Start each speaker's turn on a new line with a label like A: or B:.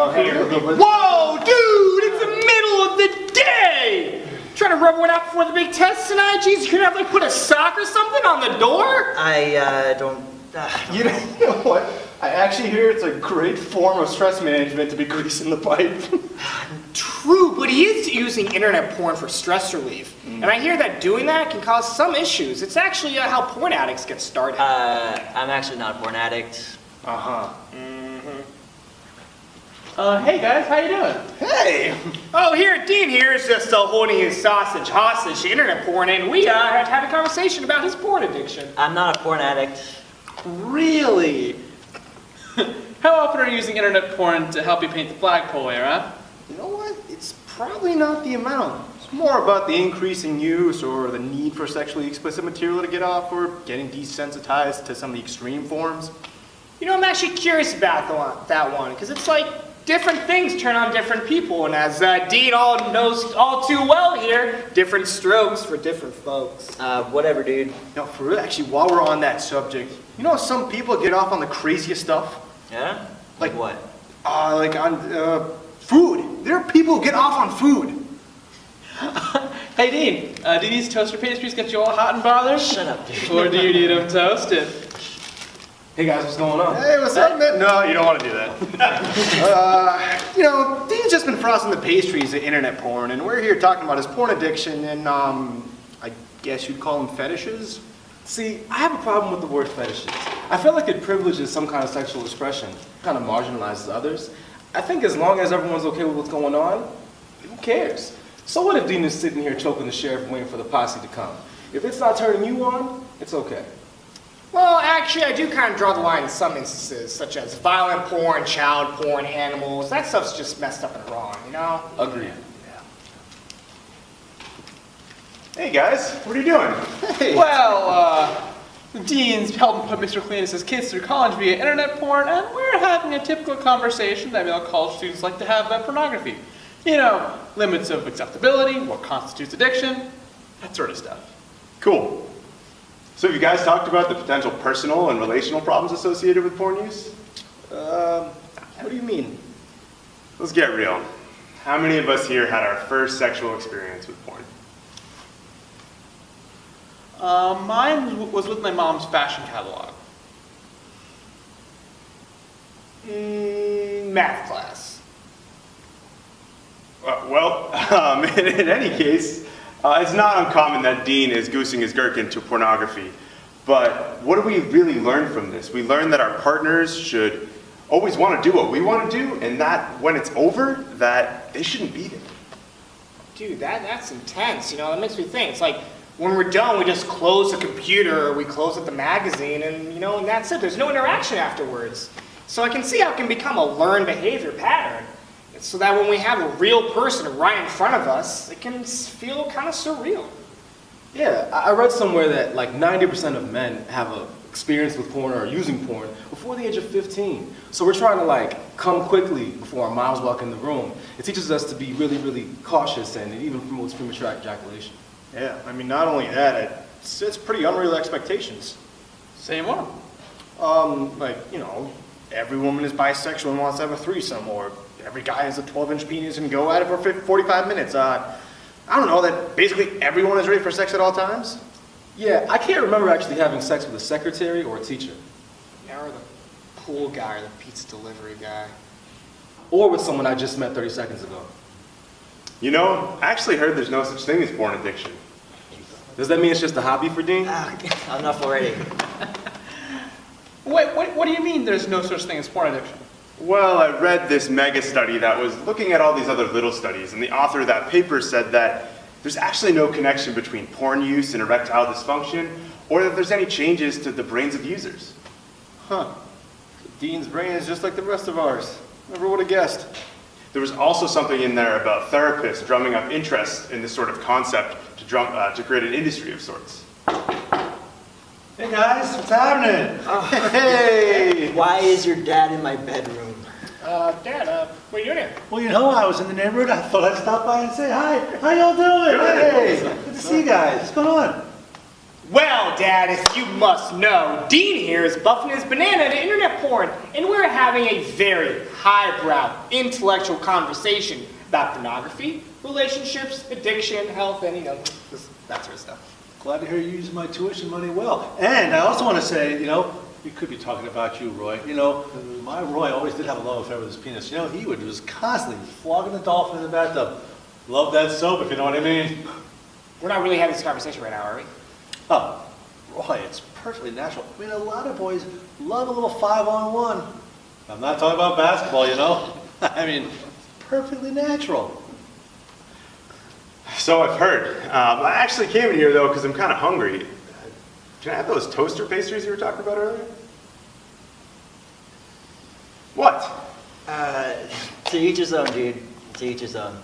A: Oh, here.
B: Whoa, dude! It's the middle of the day! Trying to rub one out before the big test tonight? Jeez, you could have like put a sock or something on the door?
A: I don't.
C: You know what? I actually hear it's a great form of stress management to be greasing the pipe.
B: True, but he is using internet porn for stress relief. And I hear that doing that can cause some issues. It's actually how porn addicts get started.
A: I'm actually not a porn addict.
C: Uh-huh.
D: Hey guys, how you doing?
C: Hey!
B: Oh, here, Dean here is just holding his sausage hostage to internet porn, and we had to have a conversation about his porn addiction.
A: I'm not a porn addict.
D: Really? How often are you using internet porn to help you paint the flagpole here, huh?
C: You know what? It's probably not the amount. It's more about the increasing use or the need for sexually explicit material to get off or getting desensitized to some of the extreme forms.
B: You know, I'm actually curious about that one, because it's like different things turn on different people, and as Dean knows all too well here, different strokes for different folks.
A: Whatever, dude.
C: Now, for real, actually, while we're on that subject, you know some people get off on the craziest stuff?
A: Yeah? Like what?
C: Like on food. There are people who get off on food.
D: Hey Dean, do these toaster pastries get you all hot and bothered?
A: Shut up, dude.
D: Or do you need them toasted?
E: Hey guys, what's going on?
C: Hey, what's up, man? No, you don't want to do that. You know, Dean's just been frosting the pastries at internet porn, and we're here talking about his porn addiction and, I guess you'd call them fetishes?
E: See, I have a problem with the word fetishes. I feel like it privileges some kind of sexual expression, kind of marginalizes others. I think as long as everyone's okay with what's going on, who cares? So what if Dean is sitting here choking the sheriff waiting for the posse to come? If it's not turning you on, it's okay.
B: Well, actually, I do kind of draw the line in some instances, such as violent porn, child porn, animals. That stuff's just messed up and wrong, you know?
E: Agreed.
C: Hey, guys, what are you doing? Hey.
D: Well, Dean's helping put Mr. Clean's kids through college via internet porn, and we're having a typical conversation that all college students like to have about pornography. You know, limits of acceptability, what constitutes addiction, that sort of stuff.
F: Cool. So have you guys talked about the potential personal and relational problems associated with porn use?
C: What do you mean?
F: Let's get real. How many of us here had our first sexual experience with porn?
D: Mine was with my mom's fashion catalog.
B: Math class.
F: In any case, it's not uncommon that Dean is goosing his gherkin to pornography. But what do we really learn from this? We learn that our partners should always want to do what we want to do, and that when it's over, that they shouldn't be there.
B: Dude, that's intense, you know? That makes me think. It's like, when we're done, we just close the computer, or we close up the magazine, and, you know, and that's it. There's no interaction afterwards. So I can see how it can become a learned behavior pattern. So that when we have a real person right in front of us, it can feel kind of surreal.
E: Yeah, I read somewhere that like 90% of men have an experience with porn or using porn before the age of 15. So we're trying to like come quickly before our moms walk in the room. It teaches us to be really, really cautious, and it even promotes premature ejaculation.
C: Yeah, I mean, not only that, it's pretty unreal expectations.
D: Say more.
C: Like, you know, every woman is bisexual and wants to have a threesome, or every guy has a 12-inch penis and go at it for 45 minutes. I don't know, that basically everyone is ready for sex at all times?
E: Yeah, I can't remember actually having sex with a secretary or a teacher.
B: Yeah, or the pool guy, or the pizza delivery guy.
E: Or with someone I just met 30 seconds ago.
F: You know, I actually heard there's no such thing as porn addiction.
E: Does that mean it's just a hobby for Dean?
A: Enough already.
D: Wait, what do you mean there's no such thing as porn addiction?
F: Well, I read this mega study that was looking at all these other little studies, and the author of that paper said that there's actually no connection between porn use and erectile dysfunction, or that there's any changes to the brains of users.
C: Huh. Dean's brain is just like the rest of ours. Never would have guessed.
F: There was also something in there about therapists drumming up interest in this sort of concept to create an industry of sorts.
G: Hey guys, what's happening?
C: Hey!
A: Why is your dad in my bedroom?
B: Dad, what are you doing here?
G: Well, you know, I was in the neighborhood. I thought I'd stop by and say hi. How y'all doing? Hey, good to see you guys. What's going on?
B: Well, Dad, as you must know, Dean here is buffing his banana to internet porn, and we're having a very highbrow, intellectual conversation about pornography, relationships, addiction, health, and, that sort of stuff.
G: Glad to hear you using my tuition money well. And I also want to say, we could be talking about you, Roy. My Roy always did have a love affair with his penis. He would just constantly flogging the dolphin in the bathtub. Love that soap, if you know what I mean.
B: We're not really having this conversation right now, are we?
G: Oh, Roy, it's perfectly natural. A lot of boys love a little 5-on-1. I'm not talking about basketball, perfectly natural.
F: So I've heard. I actually came in here though because I'm kind of hungry. Can I have those toaster pastries you were talking about earlier? What?
A: To each his own, dude. To each his own.